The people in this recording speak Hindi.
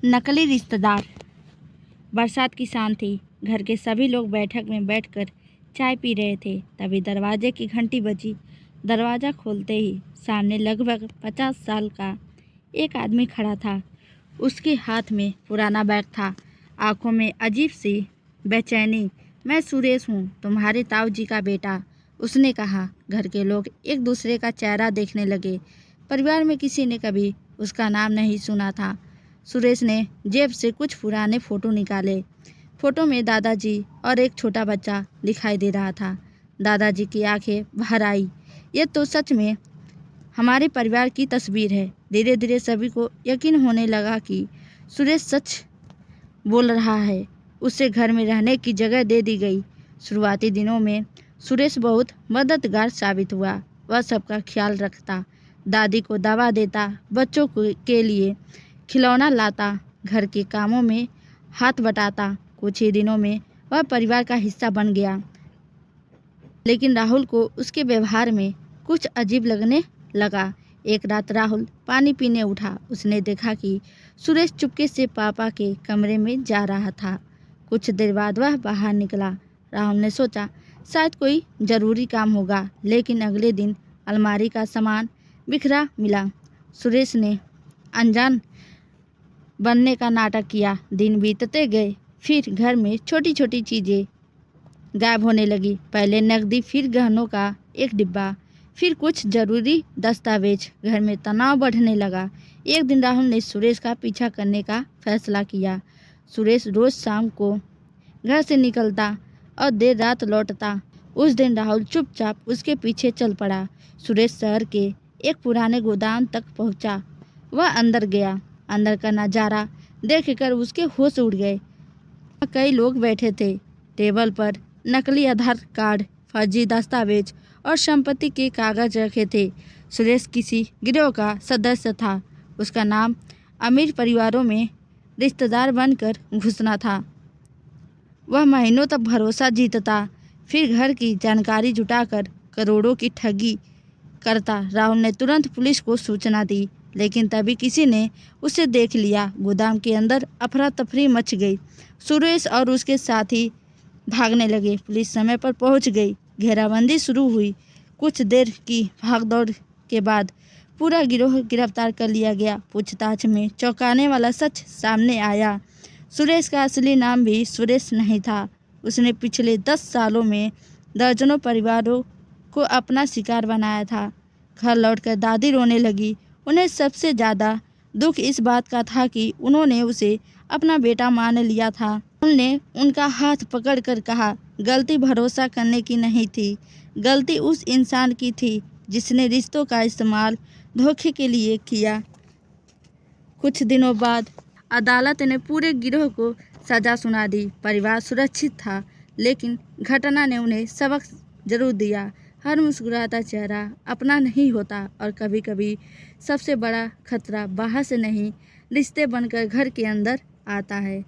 नकली रिश्तेदार। बरसात की शाम थी। घर के सभी लोग बैठक में बैठकर चाय पी रहे थे। तभी दरवाजे की घंटी बजी। दरवाज़ा खोलते ही सामने लगभग 50 साल का एक आदमी खड़ा था। उसके हाथ में पुराना बैग था, आंखों में अजीब सी बेचैनी। मैं सुरेश हूँ, तुम्हारे ताऊ जी का बेटा, उसने कहा। घर के लोग एक दूसरे का चेहरा देखने लगे। परिवार में किसी ने कभी उसका नाम नहीं सुना था। सुरेश ने जेब से कुछ पुराने फ़ोटो निकाले। फ़ोटो में दादाजी और एक छोटा बच्चा दिखाई दे रहा था। दादाजी की आंखें भर आई। ये तो सच में हमारे परिवार की तस्वीर है। धीरे धीरे सभी को यकीन होने लगा कि सुरेश सच बोल रहा है। उसे घर में रहने की जगह दे दी गई। शुरुआती दिनों में सुरेश बहुत मददगार साबित हुआ। वह सबका ख्याल रखता, दादी को दवा देता, बच्चों के लिए खिलौना लाता, घर के कामों में हाथ बटाता। कुछ ही दिनों में वह परिवार का हिस्सा बन गया। लेकिन राहुल को उसके व्यवहार में कुछ अजीब लगने लगा। एक रात राहुल पानी पीने उठा। उसने देखा कि सुरेश चुपके से पापा के कमरे में जा रहा था। कुछ देर बाद वह बाहर निकला। राहुल ने सोचा शायद कोई ज़रूरी काम होगा, लेकिन अगले दिन अलमारी का सामान बिखरा मिला। सुरेश ने अनजान बनने का नाटक किया। दिन बीतते गए, फिर घर में छोटी छोटी चीज़ें गायब होने लगी। पहले नकदी, फिर गहनों का एक डिब्बा, फिर कुछ ज़रूरी दस्तावेज। घर में तनाव बढ़ने लगा। एक दिन राहुल ने सुरेश का पीछा करने का फैसला किया। सुरेश रोज़ शाम को घर से निकलता और देर रात लौटता। उस दिन राहुल चुपचाप उसके पीछे चल पड़ा। सुरेश शहर के एक पुराने गोदाम तक पहुंचा। वह अंदर गया। अंदर का नज़ारा देखकर उसके होश उड़ गए। कई लोग बैठे थे। टेबल पर नकली आधार कार्ड, फर्जी दस्तावेज और संपत्ति के कागज रखे थे। सुरेश किसी गिरोह का सदस्य था। उसका नाम अमीर परिवारों में रिश्तेदार बनकर घुसना था। वह महीनों तक भरोसा जीतता, फिर घर की जानकारी जुटाकर करोड़ों की ठगी करता। राहुल ने तुरंत पुलिस को सूचना दी, लेकिन तभी किसी ने उसे देख लिया। गोदाम के अंदर अफरा तफरी मच गई। सुरेश और उसके साथी भागने लगे। पुलिस समय पर पहुंच गई। घेराबंदी शुरू हुई। कुछ देर की भागदौड़ के बाद पूरा गिरोह गिरफ्तार कर लिया गया। पूछताछ में चौंकाने वाला सच सामने आया। सुरेश का असली नाम भी सुरेश नहीं था। उसने पिछले 10 सालों में दर्जनों परिवारों को अपना शिकार बनाया था। घर लौटकर दादी रोने लगी। उन्हें सबसे ज़्यादा दुख इस बात का था कि उन्होंने उसे अपना बेटा मान लिया था। उन्होंने उनका हाथ पकड़कर कहा, गलती भरोसा करने की नहीं थी, गलती उस इंसान की थी जिसने रिश्तों का इस्तेमाल धोखे के लिए किया। कुछ दिनों बाद अदालत ने पूरे गिरोह को सज़ा सुना दी। परिवार सुरक्षित था, लेकिन घटना ने उन्हें सबक जरूर दिया। हर मुस्कुराता चेहरा अपना नहीं होता, और कभी कभी सबसे बड़ा खतरा बाहर से नहीं, रिश्ते बनकर घर के अंदर आता है।